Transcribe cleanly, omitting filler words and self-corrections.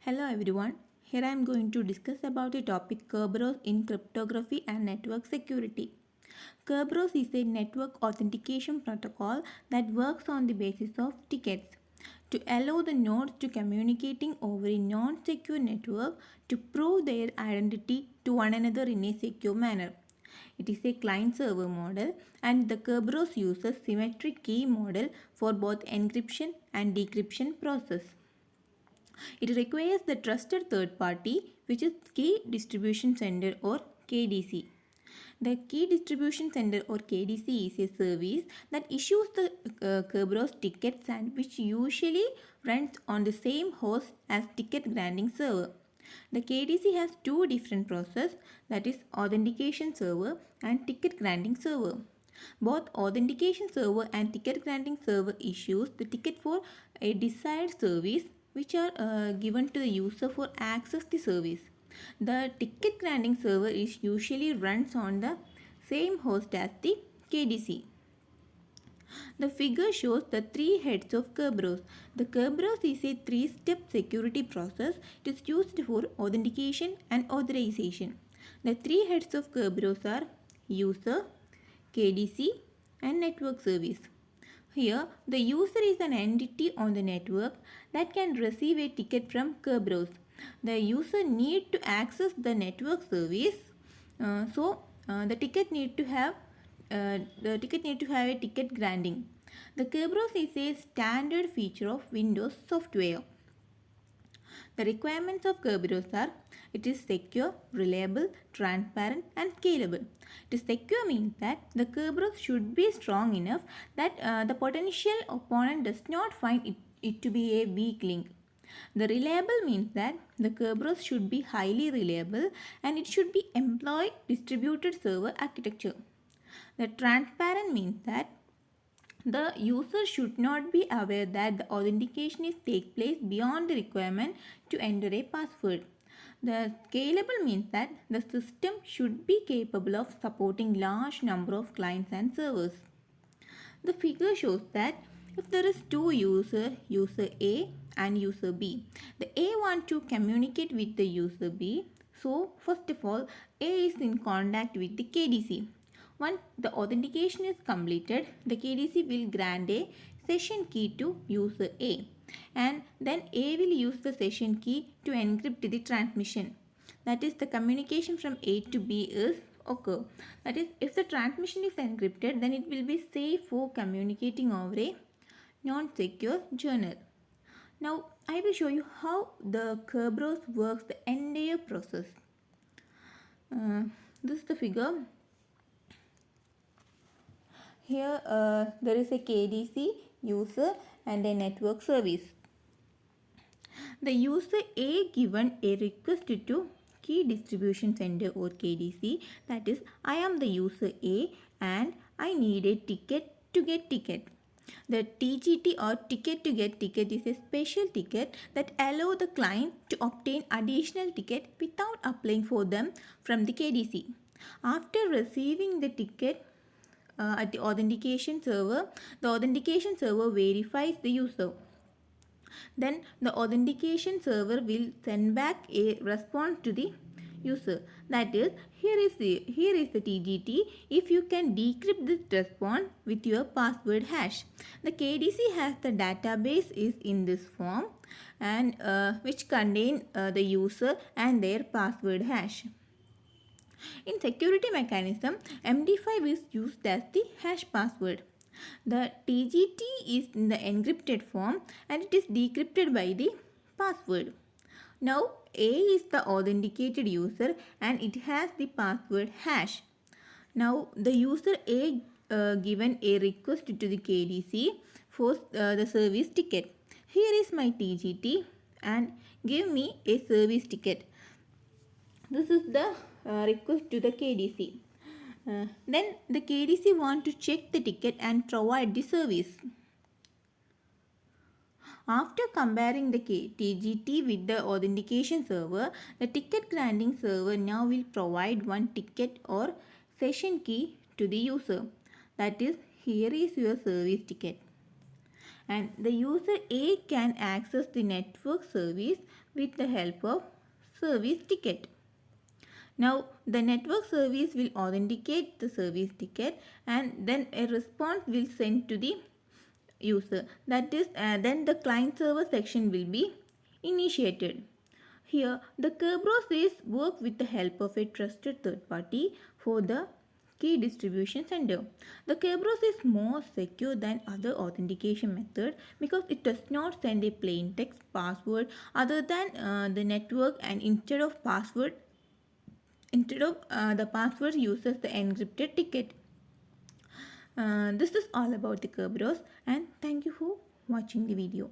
Hello everyone. Here I am going to discuss about the topic Kerberos in cryptography and network security. Kerberos is a network authentication protocol that works on the basis of tickets to allow the nodes to communicating over a non-secure network to prove their identity to one another in a secure manner. It is a client server model and the Kerberos uses symmetric key model for both encryption and decryption process. It requires the trusted third party, which is Key Distribution Center or KDC. The Key Distribution Center or KDC is a service that issues the Kerberos tickets and which usually runs on the same host as ticket granting server. The KDC has two different processes, that is authentication server and ticket granting server. Both authentication server and ticket granting server issues the ticket for a desired service which are given to the user for access the service. The ticket granting server is usually runs on the same host as the KDC. The figure shows the three heads of Kerberos. The Kerberos is a three-step security process. It is used for authentication and authorization. The three heads of Kerberos are user, KDC and network service. Here, the user is an entity on the network that can receive a ticket from Kerberos. The user need to access the network service, the ticket need to have a ticket granting. The Kerberos is a standard feature of Windows software. The requirements of Kerberos are it is secure, reliable, transparent and scalable. It is secure means that the Kerberos should be strong enough that the potential opponent does not find it to be a weak link. The reliable means that the Kerberos should be highly reliable and it should be employ distributed server architecture. The transparent means that the user should not be aware that the authentication is take place beyond the requirement to enter a password. The scalable means that the system should be capable of supporting large number of clients and servers. The figure shows that if there is two user A and user B, the A want to communicate with the user B. So first of all, A is in contact with the KDC. Once the authentication is completed, the KDC will grant a session key to user A and then A will use the session key to encrypt the transmission. That is the communication from A to B is occur. That is if the transmission is encrypted, then it will be safe for communicating over a non-secure journal. Now I will show you how the Kerberos works the entire process. This is the figure. Here there is a KDC user and a network service. The user A given a request to Key Distribution Center or KDC, that is I am the user A and I need a ticket to get ticket. The TGT or ticket to get ticket is a special ticket that allow the client to obtain additional ticket without applying for them from the KDC. After receiving the ticket at the authentication server verifies the user. Then the authentication server will send back a response to the user. That is, here is the TGT. If you can decrypt this response with your password hash. The KDC has the database is in this form and which contain the user and their password hash. In security mechanism, MD5 is used as the hash password. The TGT is in the encrypted form and it is decrypted by the password. Now A is the authenticated user and it has the password hash. Now the user A given a request to the KDC for the service ticket. Here is my TGT and give me a service ticket. This is the request to the KDC. Then the KDC want to check the ticket and provide the service. After comparing the TGT with the authentication server, the ticket granting server now will provide one ticket or session key to the user. That is, here is your service ticket. and the user A can access the network service with the help of service ticket. Now the network service will authenticate the service ticket and then a response will send to the user. That is, then the client server section will be initiated. Here, the Kerberos is work with the help of a trusted third party for the key distribution center. The Kerberos is more secure than other authentication method because it does not send a plain text password other than the network, and instead of the password uses the encrypted ticket. This is all about the Kerberos, and thank you for watching the video.